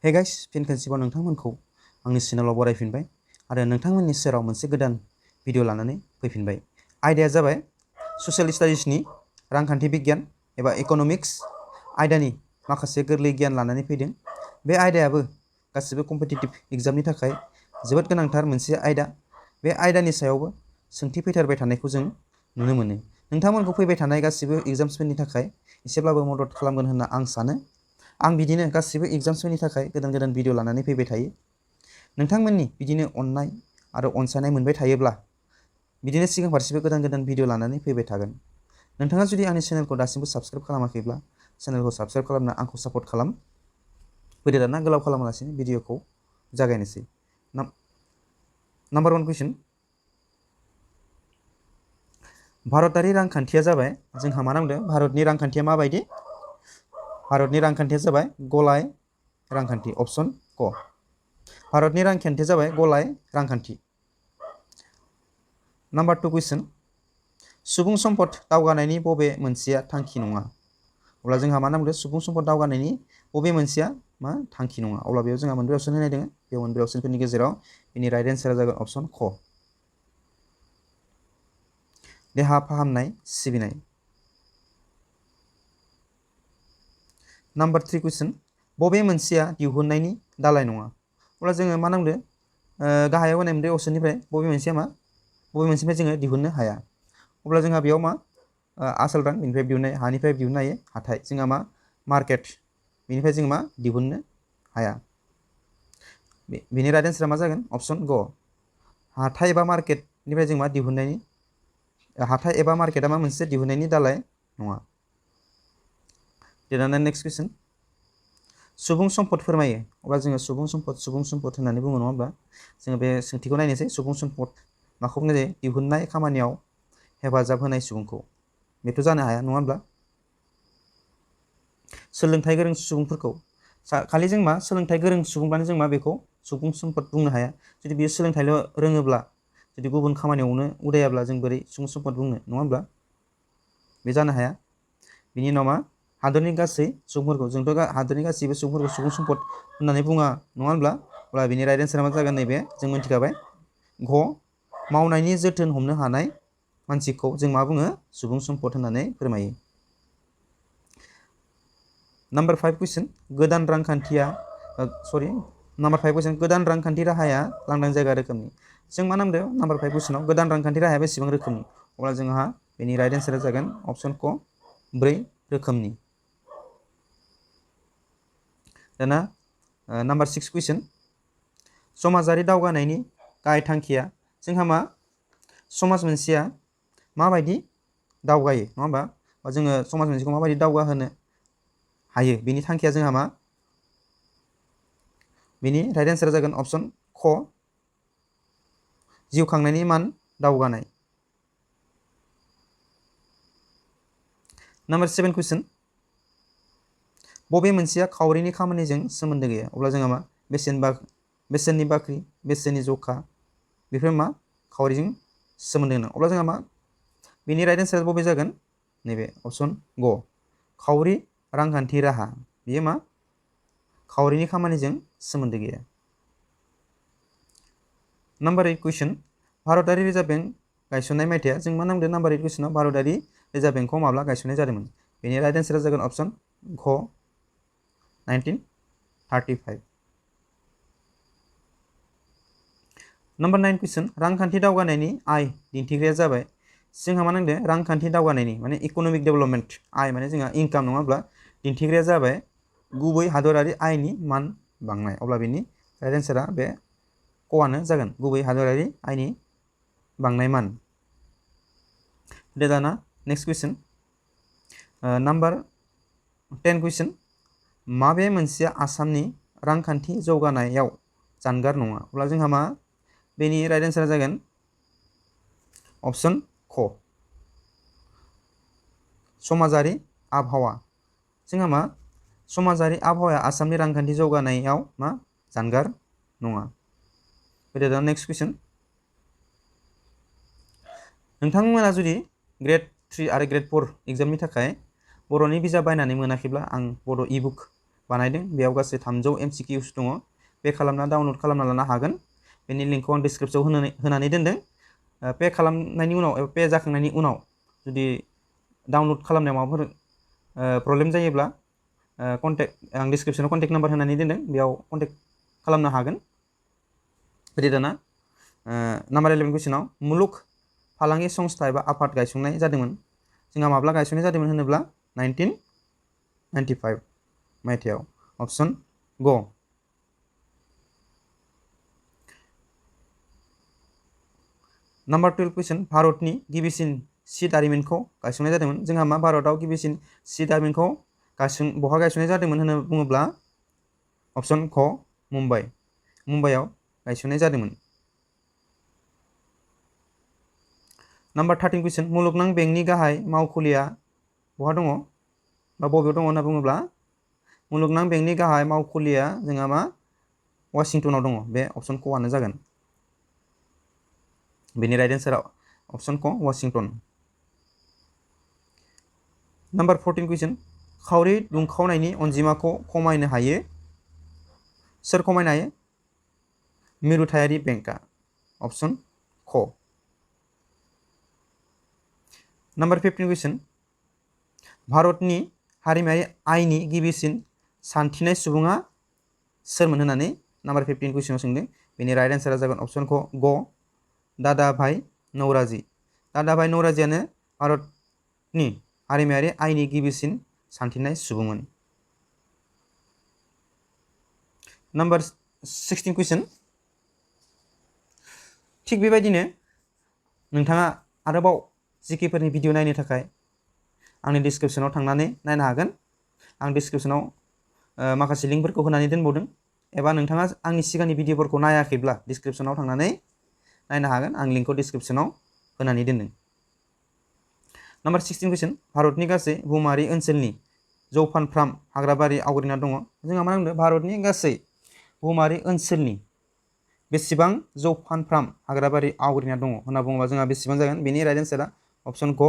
Hey guys, फिन खनसेबाव नोंथांमोनखौ आंनि चेनेलाव बरायफिनबाय आरो नोंथांमोननि सेराव मोनसे गोदान भिडिअ लानानै फैफिनबाय। आयदाया जाबाय ससियेल स्टाडिसनि रांखान्थि बिगियान एबा इक'नमिक्स आयदानि माखासे गोरलै गियान लानानै फैदों। बे आयदायाबो गासिबो कम्पिटिटिभ एग्जामनि थाखाय जोबोद गोनांथार मोनसे आयदा। बे आयदानि सायावबो सोंथि फैथारबाय थानायखौ जों नुनो मोनो। नोंथांमोनखौ फैबाय थानाय गासिबो एग्जाम्सफोरनि थाखाय एसेब्लाबो मदद खालामगोन होनना आं सानो। आं बिदिनो गासिबो एग्जाम्सफोरनि थाखाय गोदान गोदान भिडिअ लानानै फैबाय थायो। नोंथांमोननि बिदिनो अननाय आरो अनसायनाय मोनबाय थायोब्ला बिदिनो सिगां फारसेबो गोदान गोदान भिडिअ लानानै फैबाय थागोन। नोंथाङा जुदि आंनि चेनेलखौ दासिमबो साबस्क्राइब खालामाखैब्ला चेनेलखौ साबस्क्राइब खालामना आंखौ सापर्ट खालाम। फैदो दाना गोलाव खालामालासिनो भिडिअखौ जागायनोसै। नाम्बार 1 कुइसन। भारतारि रांखान्थिया जाबाय, जोंहा मा नांदों भारतनि रांखान्थिया माबायदि? भारतनि रांखान्थिया जाबाय गलाय रांखान्थि, अपसन क। भारतनि रांखान्थिया जाबाय गलाय रांखान्थि। नाम्बार 2 कुइसन। सुबुं सम्पद दावगानायनि बबे मोनसेया थांखि नङा? अब्ला जोंहा मा नांगौ? सुबुं सम्पद दावगानायनि बबे मोनसेया मा थांखि नङा? अब्ला बेयाव जोंहा मोनब्रै अपसन होनाय दङ। बे मोनब्रै अपसनफोरनि गेजेराव बेनि राइट एन्सारा जागोन अपसन क, देहा फाहामनाय सिबिनाय। नाम्बार 3 कुइसन। बबे मोनसेया दिहुननायनि दालाय नङा? अब्ला जोङो मा नांदो गाहायाव होनाय मोनब्रै अपसननिफ्राय बबे मोनसेनिफ्राय जोङो दिहुननो हाया? अब्ला जोंहा बेयाव मा आसोल रां बेनिफ्राय दिहुननाय, हानिफ्राय दिहुननो हायो हाथाय, जोंहा मा मार्केट बेनिफ्राय जों मा दिहुननो हाया। बेनि राइट एन्सारा मा जागोन? अपसन ग, हाथाय एबा मार्केटनिफ्राय जों मा दिहुननायनि, हाथाय एबा मार्केटआ मा मोनसे दिहुननायनि दालाय नङा। देनानै नेक्स्ट कुइसन। सुबुं सम्पद फोरमायो। अब्ला जोङो सुबुं सम्पद होननानै बुङो, नङा होमब्ला? जोङो बे सोंथिखौ नायनोसै। सुबुं सम्पद माखौ बुंनाय जायो? दिहुननाय खामानियाव हेफाजाब होनाय सुबुंखौ। बेथ' जानो हाया, नङा होमब्ला? सोलोंथाइ गोरों सुबुंफोरखौ, खालि जों मा सोलोंथाइ गोरों सुबुंब्लानो जों मा बेखौ सुबुं सम्पद बुंनो हाया। जुदि बेयो सोलोंथाइल' रोङोब्ला, जुदि गुबुन खामानियावनो उदायाब्ला जों बोरै सुबुं सम्पद बुंनो, नङा होमब्ला? बे जानो हाया। बिनि उनाव मा हादरनि गासै सुबुंफोरखौ, जोंथ' हादरनि गासैबो सुबुंफोरखौ सुबुं सम्पद होननानै बुङा, नङा होमब्ला? अब्ला बिनि राइट एन्सारा मा जागोन? नैबे जों मिथिखाबाय घ, मावनायनि जोथोन हमनो हानाय मानसिखौ जों मा बुङो? सुबुं सम्पद होननानै फोरमायो। नाम्बार 5 कुइसन। गोदान रांखान्थिया नाम्बार 5 कुइसन। गोदान रांखान्थि राहाया लांदां जायगा रोखोमनि। जों मा नामदो नाम्बार 5 कुइसनाव गोदान रांखान्थि राहाया बेसेबां रोखोमनि? अब्ला जोंहा बेनि राइट एन्सारा जागोन अपसन क, 4 रोखोमनि। दाना नाम्बार 6 कुइसन। समाजारि दावगानायनि गाहाय थांखिया, जोंहा मा समाज मोनसेया माबायदि दावगायो, नङा होमबा? जोङो समाज मोनसेखौ माबायदि दावगाहोनो हायो, बेनि थांखिया जोंहा मा? बेनि राइट एन्सारा जागोन अपसन ख, जिउ खांनायनि मान दावगानाय। नाम्बार 7 कुइसन। बबे मोनसेया खावरिनि खामानिजों सोमोन्दो गैया? अब्ला जोंहा मा बेसेननि बाख्रि, बेसेननि जखा, बेफोर मा खावरिजों सोमोन्दो गोनां। अब्ला जोंहा मा बेनि राइट एन्सारा बबे जागोन? नैबे अपसन ग, खावरि रांखान्थि राहा, बेयो मा खावरिनि खामानिजों सोमोन्दो गैया। नाम्बार 8 कुइसन। भारतारि रिजार्भ बेंक गायसननाय मायथाइया, जों मा नामदों नाम्बार 8 कुइसनाव भारतारि रिजार्भ बेंकखौ माब्ला गायसननाय जादोंमोन? बेनि राइट एन्सारा जागोन अपसन घ, 1935। नाम्बार 9 कुइसन। रांखान्थि दावगानायनि आय दिन्थिग्राया जाबाय, जोंहा मा नांदों रांखान्थि दावगानायनि माने इक'नमिक डेभेलपमेन्ट, आय माने जोंहा इनकाम, नङा होमब्ला? दिन्थिग्राया जाबाय गुबै हादरारि आयनि मान बांनाय। अब्ला बेनि राइट एन्सारा बे कआनो जागोन, गुबै हादरारि आयनि बांनाय मान। दे दाना नेक्स्ट कुइसन। नाम्बार 10 कुइसन। माबे मोनसेया आसामनि रांखान्थि जौगानायाव जानगार नङा? अब्ला जोंहा मा बेनि राइट एन्सारा जागोन अपसन ख, समाजारि आबहावा। जोंहा मा समाजारि आबहावाया आसामनि रांखान्थि जौगानायाव मा जानगार नङा। फैदो दा नेक्स्ट कुइसन। नोंथांमोना जुदि ग्रेड 3 आरो ग्रेड 4 एग्जामनि थाखाय बर'नि बिजाब बायनानै मोनाखैब्ला आं बड' इबुक बानायदों। बेयाव गासै 300 MCQs दङ। पे खालामना डाउनलड खालामना लानो हागोन। बेनि लिंकखौ आं डिसक्रिप्सनाव होनानै दोनदों। पे खालामनायनि उनाव एबा पे जाखांनायनि उनाव जुदि डाउनलड खालामनायाव माबाफोर प्रब्लेम जायोब्ला आं डिसक्रिप्सनाव कन्टेक्ट नाम्बार होनानै दोनदों, बेयाव कन्टेक्ट खालामनो हागोन। फैदो दाना नाम्बार 11 कुइसनाव मुलुग फालांगि संस्था एबा आफाद गायसंनाय जादोंमोन। जोंहा माब्ला गायसंनाय जादोंमोन होनोब्ला 1995 मायथाइयाव। अप्शन ग। नाम्बार 12 कुइसन भारतनि गिबिसिन सि दारिमिनखौ गायसंनाय जादोंमोन। जोंहा मा भारतआव गिबिसिन सि दारिमिनखौ बहा गायसंनाय जादोंमोन होनना बुङोब्ला अप्शन ख मुम्बाइआव गायसंनाय जादोंमोन। नाम्बार 13 कुइसन मुलुगनां बेंकनि गाहाय मावखुलिया बहा दङ बा बबेयाव दङ होनना बुङोब्ला मुलुगनां बेंकनि गाहाय मावखुलिया जोंहा मा वाशिंटनाव दङ। बे अप्शन क आनो जागोन। बेनि राइट एन्सारा अप्शन क वाशिंटन। नाम्बार 14 कुइसन खावरि दुंखावनायनि अनजिमाखौ खमायनो हायो। सोर खमायनो हायो? मिरुथायारि बेंकआ। अप्शन ख। नाम्बार 15 कुइसन भारतनि हारिमायारि आयनि गिबिसिन सानथिनाय सुबुङा सोरमोन होननानै नाम्बार 15 कुइसनाव सोंदों। बेनि राइट एन्सारा जागोन अप्शन ग दादाभाई नौरोजी। दादाभाई नौरोजीयानो भारतनि हारिमायारि आयनि गिबिसिन सानथिनाय सुबुंमोन। नाम्बार 16 कुइसन थिग बेबायदिनो नोंथाङा आरोबाव जिकेफोरनि भिडिअ नायनो थाखाय आंनि डिसक्रिप्सनाव थांनानै नायनो हागोन। आं डिसक्रिप्सनाव माखासे लिंकफोरखौ होनानै दोनबावदों, एबा नोंथाङा आंनि सिगांनि भिडिअफोरखौ नायाखैब्ला डिसक्रिप्सनाव थांनानै नायनो हागोन। आं लिंकखौ डिसक्रिप्सनाव होनानै दोनदों। नाम्बार 16 कुइसन भारतनि गासै बुहुमारि ओनसोलनि जौफानफ्राम हाग्राबारि आवग्रिना दङ। जोंहा मा होनदों भारतनि गासै बुहुमारि ओनसोलनि बेसेबां जौफानफ्राम हाग्राबारि आवग्रिना दङ होनना बुङोबा जोंहा बेसेबां जागोन? बेनि राइट एन्सारा अप्शन ग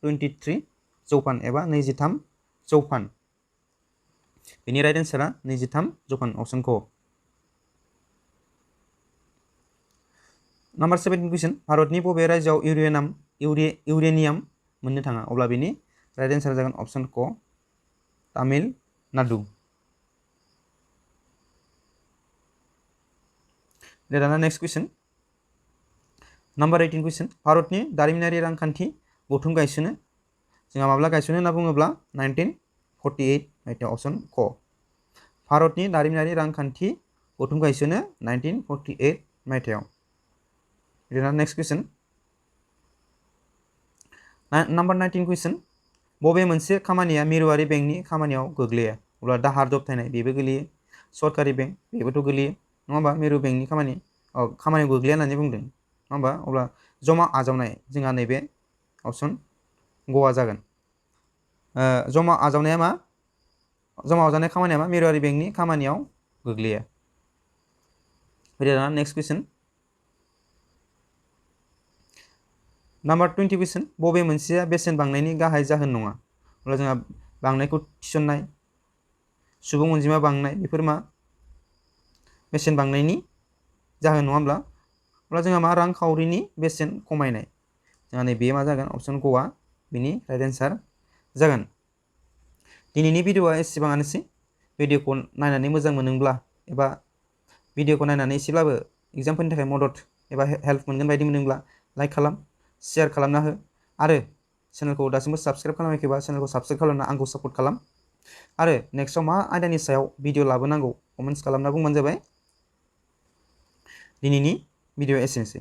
23 जौफान एबा 23 जौफान। बेनि राइट एन्सारा 23 जौफान अप्शन ग। नाम्बार 17 कुइसन भारतनि बबे रायजोआव इउरेनियाम मोननो थाङा? अब्ला बेनि राइट एन्सारा जागोन अप्शन क तामिलनाडु। दाना नेक्स्ट कुइसन नाम्बार 18 कुइसन भारतनि दारिमिनारि रांखान्थि गौथुम गायसनो जोंहा माब्ला गायसनो होनना बुङोब्ला 1948 मायथाइयाव अप्शन क। भारतनि दारिमिनारि रांखान्थि गौथुम गायसनो 1948 मायथाइयाव। दाना नेक्स्ट कुइसन नाम्बार 19 कुइसन बबे मोनसे खामानिया मिरुआरि बेंकनि खामानियाव गोग्लैया? अब्ला दाहार दबथायनाय बेबो गोग्लैयो, सरकारि बेंक बेबोथ' गोग्लैयो नङा होमबा? मिरु बेंकनि खामानियाव गोग्लैया होननानै बुंदों नङा होमबा? अब्ला जमा आजावनाय जोंहा नैबे अप्शन गआ जागोन। जमा आजावनाया मा? जमा आजावनाय खामानिया मा? मिरुआरि बेंकनि खामानियाव गोग्लैया। दाना नेक्स्ट कुइसन नाम्बार 20 कुइसन बबे मोनसेया बेसेन बांनायनि गाहाय जाहोन नङा? अब्ला जोंहा बांनायखौ थिसननाय, सुबुं अनजिमा बांनाय बेफोर मा बेसेन बांनायनि जाहोन नङा होमब्ला? अब्ला जोंहा मा रांखावरिनि बेसेन खमायनाय। जोंहा नैबे मा जागोन? अप्शन गआ बिनि राइट एन्सार जागोन। दिनैनि भिडिअआ एसेबाङानोसै। भिडिअखौ नायनानै मोजां मोनोब्ला एबा भिडिअखौ नायनानै एसेब्लाबो एग्जामफोरनि थाखाय मदद एबा हेल्प मोनगोन बायदि मोनदोंब्ला लाइक खालाम, शेयार खालामना हो, आरो चेनेलखौ दासिमबो साबस्क्राइब खालामाखैबा चेनेलखौ साबस्क्राइब खालामना आंखौ सापर्ट खालाम। आरो नेक्स्टआव मा आयदानि सायाव भिडिअ लाबोनांगौ कमेन्ट्स खालामना बुंबानो जाबाय। दिनैनि भिडिअ एसेनोसै।